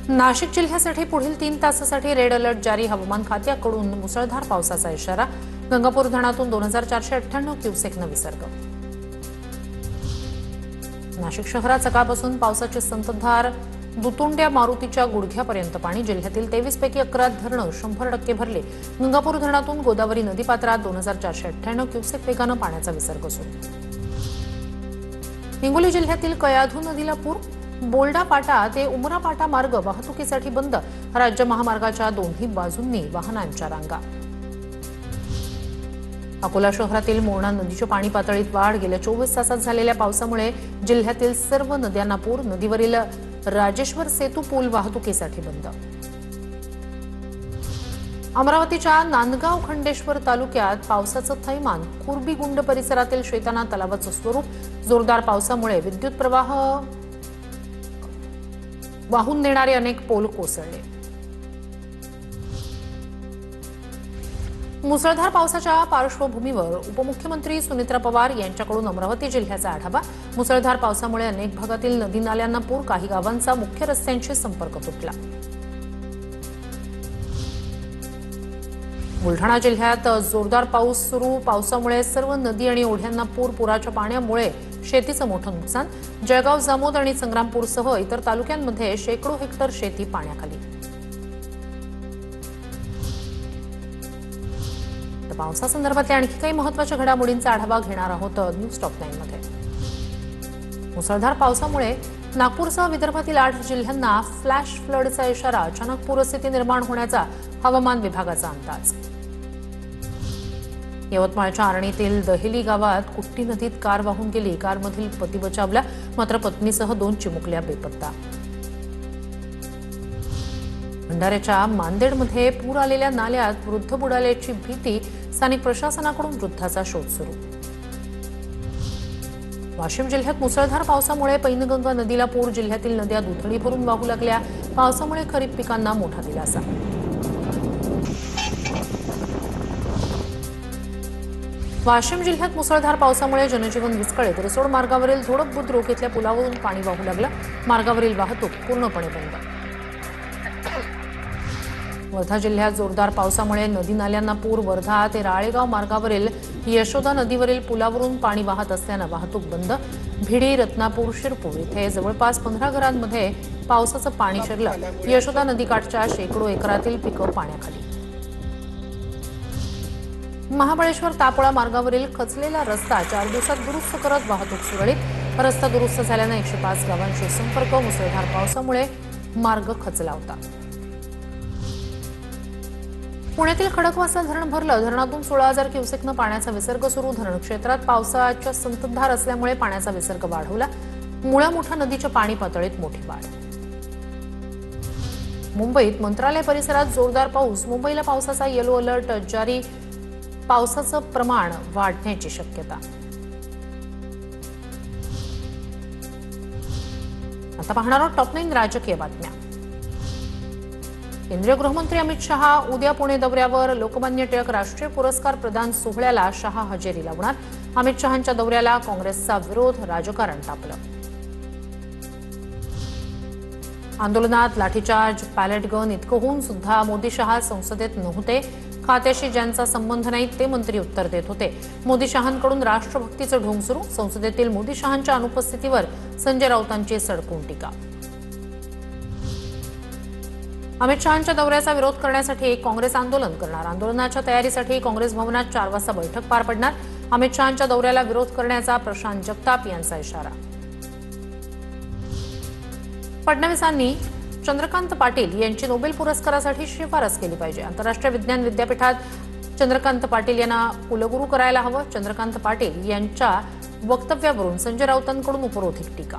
नाशिक जिल्ह्यासाठी पुढील 3 तासासाठी रेड अलर्ट जारी. हवामान खात्याकडून मुसळधार पावसाचा इशारा. गंगापूर धरणातून 2498 क्युसेकनं विसर्ग. नाशिक शहरात सकाळपासून पावसाची संततधार. दुतुंड्या मारुतीच्या गुडघ्यापर्यंत पाणी. जिल्ह्यातील 23 पैकी 11 धरणं 100% भरले. गंगापूर धरणातून गोदावरी नदीपात्रात 2498 क्युसेक वेगानं पाण्याचा विसर्ग सुरू. हिंगोली जिल्ह्यातील कयाधू नदीला पूर. बोल्डा पाटा ते उमरा पाटा मार्ग वाहतुकीसाठी बंद. राज्य महामार्गाच्या दोन्ही बाजूंनी वाहनांच्या रांगा. अकोला शहरातील मोरणा नदीच्या पाणी पातळीत वाढ. गेल्या 24 तासात झालेल्या पावसामुळे जिल्ह्यातील सर्व नद्यांना पूर. नदीवरील राजेश्वर सेतू पूल वाहतुकीसाठी बंद. अमरावतीच्या नांदगाव खंडेश्वर तालुक्यात पावसाचं थैमान. कुर्बीगुंड परिसरातील शेताना तलावाचं स्वरूप. जोरदार पावसामुळे विद्युत प्रवाह वाहून नेणारे अनेक पोल कोसळले. मुसळधार पावसाच्या पार्श्वभूमीवर उपमुख्यमंत्री सुनेत्रा पवार यांच्याकडून अमरावती जिल्ह्याचा आढावा. मुसळधार पावसामुळे अनेक भागातील नदी नाल्यांना पूर. काही गावांचा मुख्य रस्त्यांशी संपर्क तुटला. बुलढाणा जिल्ह्यात जोरदार पाऊस सुरू. पावसामुळे सर्व नदी आणि ओढ्यांना पूर. पुराच्या पाण्यामुळे शेतीचं मोठं नुकसान. जळगाव, जामोद आणि संग्रामपूरसह इतर तालुक्यांमध्ये शेकडो हेक्टर शेती पाण्याखाली. तर पावसासंदर्भातल्या आणखी काही महत्त्वाच्या घडामोडींचा आढावा घेणार आहोत न्यूज टॉप 9 मध्ये. मुसळधार पावसामुळे नागपूरसह विदर्भातील 8 जिल्ह्यांना फ्लॅश फ्लडचा इशारा. अचानक पूरस्थिती निर्माण होण्याचा हवामान विभागाचा अंदाज. यवतमाळच्या आर्णीतील दहेली गावात कुट्टी नदीत कार वाहून गेली. कारमधील पती बचावला, मात्र पत्नीसह 2 चिमुकल्या बेपत्ता. भंडाऱ्याच्या मांदेडमध्ये पूर आलेल्या नाल्यात वृद्ध बुडाल्याची भीती. स्थानिक प्रशासनाकडून वृद्धाचा शोध सुरू. वाशिम जिल्ह्यात मुसळधार पावसामुळे पैनगंगा नदीला पूर. जिल्ह्यातील नद्या दुथडी भरून वाहू लागल्या. पावसामुळे खरीप पिकांना मोठा दिलासा. वाशिम जिल्ह्यात मुसळधार पावसामुळे जनजीवन विस्कळीत. रिसोड मार्गावरील झोडप बुद्रुक इथल्या पुलावरून पाणी वाहू लागलं. मार्गावरील वाहतूक पूर्णपणे बंद. वर्धा जिल्ह्यात जोरदार पावसामुळे नदी नाल्यांना पूर. वर्धा ते राळेगाव मार्गावरील यशोदा नदीवरील पुलावरून पाणी वाहत असल्यानं वाहतूक बंद. भिडी, रत्नापूर, शिरपूर इथे जवळपास 15 घरांमध्ये पावसाचं पाणी शिरलं. यशोदा नदीकाठच्या शेकडो एकरातील पिकं पाण्याखाली. महाबळेश्वर तापोळा मार्गावरील खचलेला रस्ता 4 दिवसात दुरुस्त करत वाहतूक सुरळीत. रस्ता दुरुस्त झाल्यानं 105 गावांशी संपर्क. मुसळधार पावसामुळे मार्ग खचला होता. पुण्यातील खडकवासला धरण भरलं. धरणातून 16,000 क्युसेकनं पाण्याचा विसर्ग सुरू. धरण क्षेत्रात पावसाच्या संततधार असल्यामुळे पाण्याचा विसर्ग वाढवला. मुळा-मुठा नदीच्या पाणी पातळीत मोठी वाढ. मुंबईत मंत्रालय परिसरात जोरदार पाऊस. मुंबईला पावसाचा येलो अलर्ट जारी. पावसाचं प्रमाण वाढण्याची शक्यता. आता पाहणार आहोत टॉप 9 राजकीय बातम्या. केंद्रीय गृहमंत्री अमित शहा उद्या पुणे दौऱ्यावर. लोकमान्य टिळक राष्ट्रीय पुरस्कार प्रदान सोहळ्याला शहा हजेरी लावणार. अमित शहांच्या दौऱ्याला काँग्रेसचा विरोध. राजकारण तापलं. आंदोलनात लाठीचार्ज, पॅलेट गन इतकं होऊन सुद्धा मोदी शहा संसदेत नव्हते. खात्याशी ज्यांचा संबंध नाही ते मंत्री उत्तर देत होते. मोदी शहांकडून राष्ट्रभक्तीचं ढोंग सुरू. संसदेतील मोदी शहांच्या अनुपस्थितीवर संजय राऊतांची सडकून टीका. अमित शहांच्या दौऱ्याचा विरोध करण्यासाठी काँग्रेस आंदोलन करणार. आंदोलनाच्या तयारीसाठी काँग्रेस भवनात 4 वाजता बैठक पार पडणार. अमित शहांच्या दौऱ्याला विरोध करण्याचा प्रशांत जगताप यांचा इशारा. फडणवीसांनी चंद्रकांत पाटील यांची नोबेल पुरस्कारासाठी शिफारस केली पाहिजे. आंतरराष्ट्रीय विज्ञान विद्यापीठात चंद्रकांत पाटील यांना कुलगुरू करायला हवं. चंद्रकांत पाटील यांच्या वक्तव्यावरून संजय राऊतांकडून उपरोधिक टीका.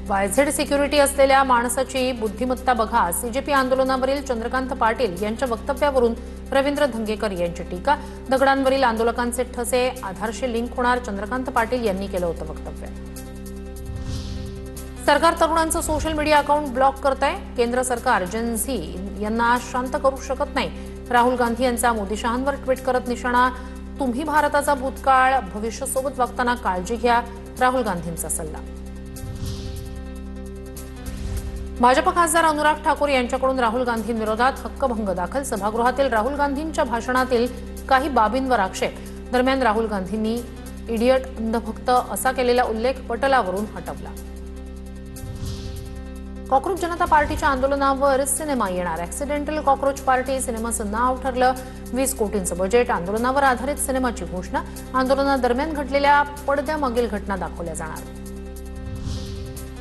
वायझेड सिक्युरिटी असलेल्या माणसाची बुद्धिमत्ता बघा. सीजेपी आंदोलनावरील चंद्रकांत पाटील यांच्या वक्तव्यावरून रवींद्र धंगेकर यांची टीका. दगडांवरील आंदोलकांचे ठसे आधारशी लिंक होणार. चंद्रकांत पाटील यांनी केलं होतं वक्तव्य. सरकार तरुणांचं सोशल मीडिया अकाउंट ब्लॉक करत आहे. केंद्र सरकार जेन झी यांना शांत करू शकत नाही. राहुल गांधी यांचा मोदी शहांवर ट्विट करत निशाणा. तुम्ही भारताचा भूतकाळ भविष्य सोबत वागताना काळजी घ्या. राहुल गांधींचा सल्ला. भाजप खासदार अनुराग ठाकूर यांच्याकडून राहुल गांधींविरोधात हक्कभंग दाखल. सभागृहातील राहुल गांधींच्या भाषणातील काही बाबींवर आक्षेप. दरम्यान राहुल गांधींनी इडियट अंधभक्त असा केलेला उल्लेख पटलावरून हटवला. कॉकरोच जनता पार्टीच्या आंदोलनावर सिनेमा येणार. ऍक्सिडेंटल कॉकरोच पार्टी सिनेमाचं नाव ठरलं. 20 कोटींचं बजेट. आंदोलनावर आधारित सिनेमाची घोषणा. आंदोलनादरम्यान घडलेल्या पडद्यामागील घटना दाखवल्या जाणार.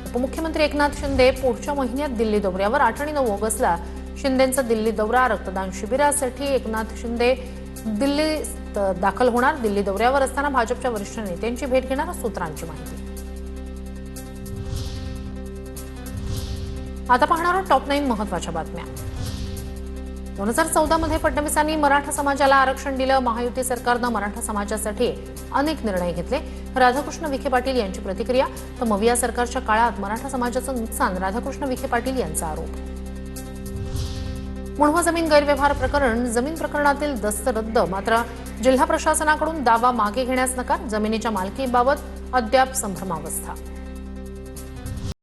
उपमुख्यमंत्री एकनाथ शिंदे पुढच्या महिन्यात दिल्ली दौऱ्यावर. 8 आणि 9 ऑगस्टला शिंदेंचा दिल्ली दौरा. रक्तदान शिबिरासाठी एकनाथ शिंदे दिल्लीत दाखल होणार. दिल्ली दौऱ्यावर असताना भाजपच्या वरिष्ठ नेत्यांची भेट घेणार, सूत्रांची माहिती. आता पाहणार आहोत टॉप 9 महत्त्वाच्या बातम्या. 2014 मध्ये फडणवीसांनी मराठा समाजाला आरक्षण दिलं. महायुती सरकारनं मराठा समाजासाठी अनेक निर्णय घेतले. राधाकृष्ण विखे पाटील यांची प्रतिक्रिया. तर मविया सरकारच्या काळात मराठा समाजाचं नुकसान. राधाकृष्ण विखे पाटील यांचा आरोप. मुढवा जमीन गैरव्यवहार प्रकरण. जमीन प्रकरणातील दस्त रद्द. मात्र जिल्हा प्रशासनाकडून दावा मागे घेण्यास नकार. जमिनीच्या मालकीबाबत अद्याप संभ्रमावस्था.